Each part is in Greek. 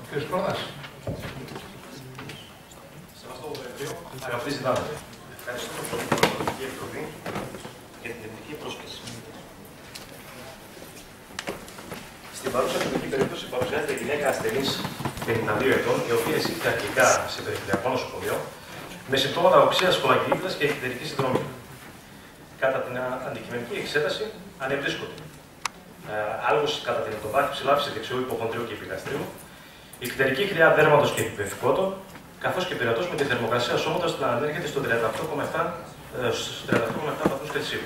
Κύριος Κορδάς. Σεβαστό Προεδρείο, αγαπητοί συνάδελφοι, ευχαριστώ την Ευρωπαϊκή Επιτροπή για την τεχνική πρόσκληση. Στην παρούσα κλινική περίπτωση παρουσιάζεται γυναίκα ασθενής 52 ετών, η οποία εισήχθη αρχικά σε περιφερειακό νοσοκομείο με συμπτώματα οξείας κολαγγυλίτιδας και εκκυτερική συνδρομή. Κατά την αντικειμενική εξέταση ανεβρίσκονται άλγος κατά την εκτοβάθμιση λάφυση δεξιού υποχονδρίου και επικαστρίου, η εκκυτερική χρειά δέρματος και επιπεφικότων, καθώς και πειρατός με τη θερμοκρασία σώματος να ανέρχεται στο 38,7 βαθμούς Κελσίου.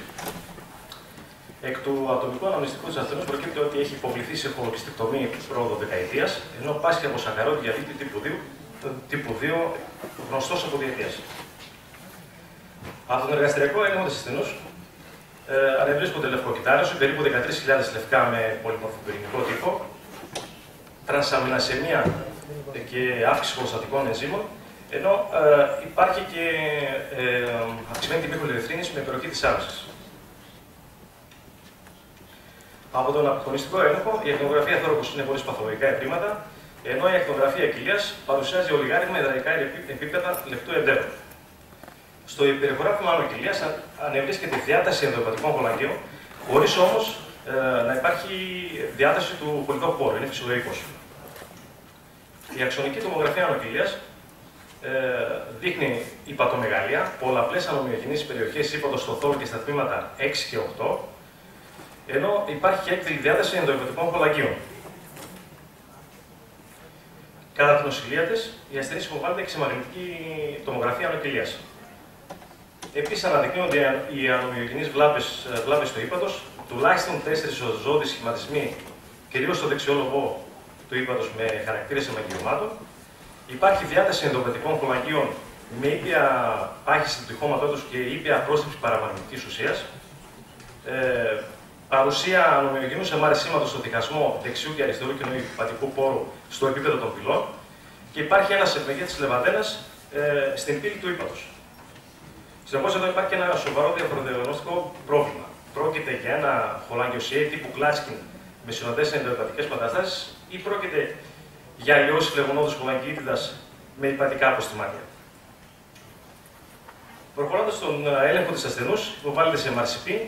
Εκ του ατομικού αναμνηστικού της ασθενούς προκύπτει ότι έχει υποβληθεί σε χολοκυστεκτομή πρόοδο δεκαετίας, ενώ πάσχει από σακαρόδι διαβήτη τύπου 2 γνωστός από διετίας. Από τον εργαστηριακό έλεγχο της ασθενούς ανεβρίσκονται λευκοκυτάριος, περίπου 13.000 λευκά με πολυμορφοπυρηνικό τύπο, τρανσαμινασεμία και αύξηση προστατικών ενζύμων, ενώ υπάρχει και αυξημένη τιμή χολιερεθρίνης με περιοχή της άμεσης. Από τον απεικονιστικό έλεγχο, η ακτινογραφία θώρακος είναι χωρίς παθολογικά ευρήματα, ενώ η ακτινογραφία κοιλίας παρουσιάζει ολιγάριθμα υδραϊκά επίπεδα λεπτού εντέρου. Στο υπερηχογράφημα ανοκυλίας ανεβρίσκεται διάταση ενδοϊπατικών κολαγγίων, χωρίς όμως να υπάρχει διάταση του χολιδόχου πόρου, είναι φυσιολογικός. Η αξονική τομογραφία ανοκυλίας δείχνει υπατομεγαλία, πολλαπλές ανομοιογενείς περιοχές ύπατος στο θώρο και στα τμήματα 6 και 8, ενώ υπάρχει και έκδηλη διάταση ενδοϊπατικών κολαγγίων. Κατά την νοσηλεία της, η ασθενής υποβάλλεται και σε μαγνητική τομογραφία ανοκυλίας. Επίσης, αναδεικνύονται οι ανομοιογενείς βλάβες στο ύπατος, τουλάχιστον 4 οζόντιοι σχηματισμοί, κυρίως στο δεξιό λογό του ύπατος με χαρακτήρες αιμαγγειωμάτων. Υπάρχει διάταση ενδοϊπατικών κολαγγίων με ήπια πάχυση του τυχώματός τους και ήπια πρόσθεση παραμαγνητικής ουσίας. Παρουσία ανομοιογενούς εμάρεσίματος στο διχασμό δεξιού και αριστερού κοινού υπατικού πόρου στο επίπεδο των πυλών και υπάρχει ένας ευμεγέτης λεβαδένας στην πύλη του ύπατος. Συνεπώς, εδώ υπάρχει ένα σοβαρό διαφοροδιαγνωστικό πρόβλημα. Πρόκειται για ένα χολάγγιο CA τύπου Κλάτσκιν με συνοδές ενδοϊπατικές καταστάσεις ή πρόκειται για αλλοιώσεις φλεγονόδους χολαγγιίτιδας με υπατικά αποστημάτια. Προχωρώντας στον έλεγχο της ασθενούς, υποβάλλεται σε MRCP,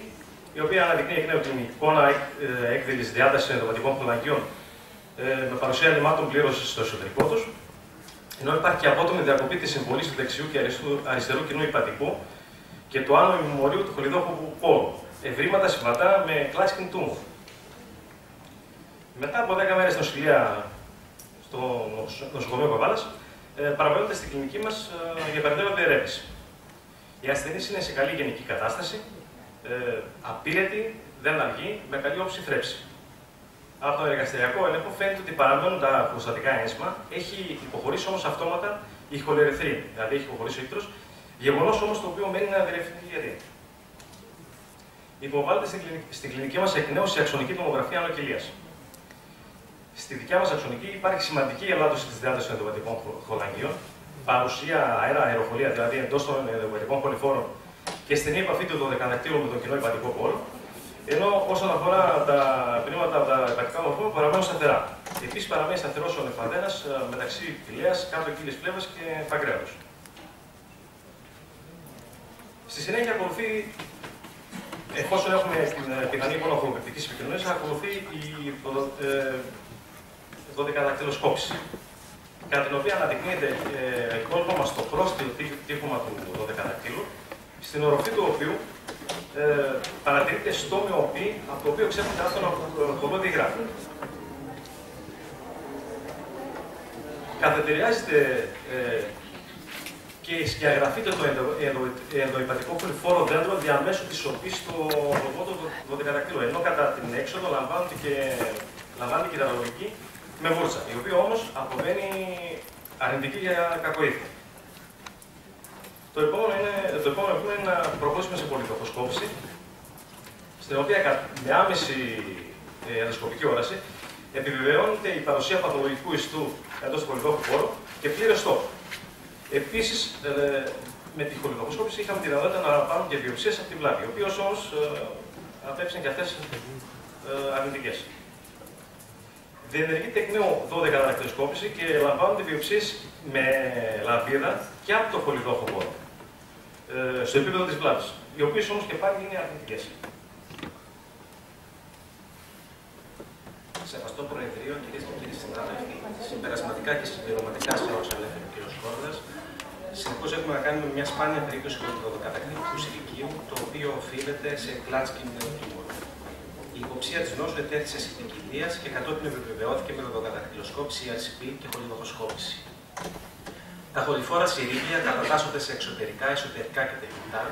η οποία αναδεικνύει εκ νέου την εικόνα έκδηλης διάτασης ενδοϊπατικών χολαγγίων με παρουσία λιμάτων πλήρωσης στο εσωτερικό τους, ενώ υπάρχει και απότομη διακοπή της συμβολής του δεξιού και αριστερού κοινού υπατικού και του άνω ημιμορίου του χολιδόχου πόρου. Ευρήματα συμβατά με Κλάτσκιν τούμορ. Μετά από 10 μέρες νοσηλεία στο νοσοκομείο Καβάλας, παραβαίνονται στην κλινική μας για περαιτέρω διερεύνηση. Η ασθενής είναι σε καλή γενική κατάσταση, απείρετη, δεν αργεί, με καλή όψη θρέψη. Από τον εργαστηριακό έλεγχο φαίνεται ότι παραμένουν τα προστατικά ένσημα, έχει υποχωρήσει όμως αυτόματα η χολιερεθρίνη, δηλαδή έχει υποχωρήσει ο ίκτρος, γεγονός όμως το οποίο μένει να διερευνηθεί γιατί. Υποβάλλεται στην κλινική μας εκ νέου σε αξονική τομογραφία ανοκυλίας. Στη δικιά μας αξονική υπάρχει σημαντική ελάττωση της διάτασης των ενδοϊπατικών χολαγγίων, παρουσία αεροχολία, δηλαδή εντός των ενδοϊπατικών χοληφόρων και στενή επαφή του δωδεκαδακτύλου με τον κοινό υπατικό πόρο, ενώ όσον αφορά τα πνεύματα από τα υπατικά μορφώματα παραμένουν σταθερά. Επίσης παραμένει σταθερός ο νεφαδένας μεταξύ πηλαίας, κάτω κύλης φλέβας και παγκρέατος. Στη συνέχεια ακολουθεί, εφόσον έχουμε την πιθανή εικόνα χολοπεπτικής επικοινωνίας, ακολουθεί η δωδεκαδακτυλοσκόπηση, κατά την οποία αναδεικνύεται κόλπωμα στο πρόστιο τύχωμα του δωδεκαδακτύλου, στην οροφή του οποίου παρατηρείται στόμιο οπί, από το οποίο ξέφυγε άστονα χολώδη γράφη. Καθετηριάζεται και σκιαγραφείται το ενδοϊπατικό χοληφόρο δέντρο διαμέσου της οπής στο λογό του δωδεκαδακτύλου, ενώ κατά την έξοδο λαμβάνεται και υδραλογική με βούρτσα, η οποία όμως αποβαίνει αρνητική για κακοήθεια. Το επόμενο βήμα είναι να προχωρήσουμε σε πολυδοχοσκόπηση, στην οποία με άμεση ενδοσκοπική όραση επιβεβαιώνεται η παρουσία παθολογικού ιστού εντός του πολυδόχου πόρου και πλήρες στόχου. Επίσης, με τη χολιδοχοσκόπηση είχαμε τη δυνατότητα να πάρουμε και βιοψίες από την πλάτη, οι οποίες όμως απέδειξαν και αυτές αρνητικές. Διενεργείται εκ νέου 12 δακτυλοσκόπηση και λαμβάνονται βιοψίες με λαμπίδα και από το χολιδόχο πόδι. Στο επίπεδο της βλάβης, οι οποίες όμως και πάλι είναι αρνητικές. Σεβαστό Προεδρείο, κυρίες και κύριοι συνάδελφοι, συμπερασματικά και συμπληρωματικά σε όσα λέει ο κ. Κόρδας, συνεπώς έχουμε να κάνουμε μια σπάνια περίπτωση του 12-δακτυλικού συρικίου, το οποίο οφείλεται σε Klatskin pneumothumoral. Η υποψία της νόσου ετέθησε σε ποικιλίας και κατόπιν επιβεβαιώθηκε με 12-δακτυλοσκόπηση, RCP και χολιδοχοσκόπηση. Τα χοληφόρα συρίγια κατατάσσονται σε εξωτερικά, εσωτερικά και τεχνητά,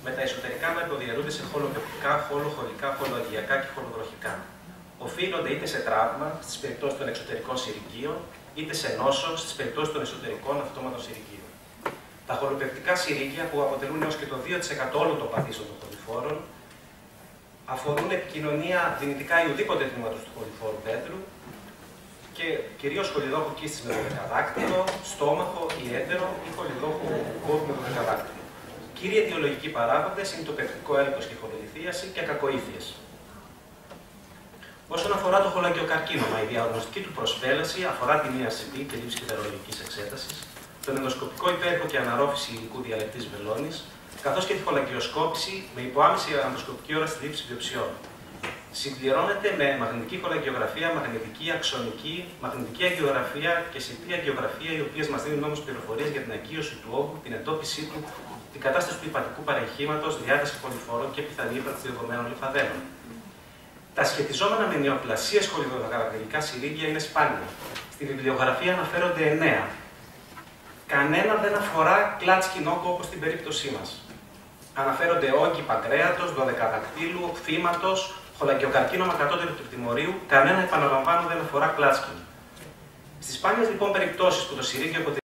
με τα εσωτερικά να υποδιαιρούνται σε χολοπεπτικά, χολοχολικά, χολοαγιακά και χολοδροχικά. Οφείλονται είτε σε τραύμα, στις περιπτώσεις των εξωτερικών συρικίων, είτε σε νόσο, στις περιπτώσεις των εσωτερικών αυτόματων συρικίων. Τα χολοπεπτικά συρίγια, που αποτελούν έως και το 2% όλων των παθήσεων των χοληφόρων, αφορούν επικοινωνία δυνητικά ή ουδήποτε τμήματος του χοληφόρου πέτρου και κυρίως χολιδόχο κίστης με 12δάκτυλο, στόμαχο ή έντερο ή χολιδόχο κόβου με 12δάκτυλο. Κύριοι αιτιολογικοί παράγοντες είναι το πεπτικό έλκος και χολολιθίαση και κακοήθειες. Όσον αφορά το χολαγγιοκαρκίνωμα, η διαγνωστική του προσφέλαση αφορά την ERCP και λήψη κυταρολογικής εξέτασης, τον ενδοσκοπικό υπέρηχο και αναρρόφηση υλικού διαλεκτής βελόνης, καθώς και τη χολαγγιοσκόπηση με υποάμεση ανδοσκοπική ώρα στη λήψη βιοψιών. Συμπληρώνεται με μαγνητική χολαγγιογραφία, μαγνητική αξονική, μαγνητική αγγιογραφία και σιτή αγγιογραφία, οι οποίες μας δίνουν όμως πληροφορίες για την αγκίωση του όγκου, την εντόπιση του, την κατάσταση του υπατικού παρεγχήματος, διάθεση χοληφόρων και πιθανή ύπαρξη δεδομένων λιφαδένων. Τα σχετιζόμενα με νεοπλασίες χολιδοδακτυλικά συρίγια είναι σπάνια. Στη βιβλιογραφία αναφέρονται 9. Κανένα δεν αφορά Klatskin όγκο όπως στην περίπτωσή μας. Αναφέρονται όγκοι παγκρέατος, 12δακτύλου, φύματος, χολαγγιοκαρκίνωμα κατώτερου του κτημορίου, κανένα επαναλαμβάνω δεν αφορά Klatskin. Στις σπάνιες λοιπόν περιπτώσεις που το συρίγιο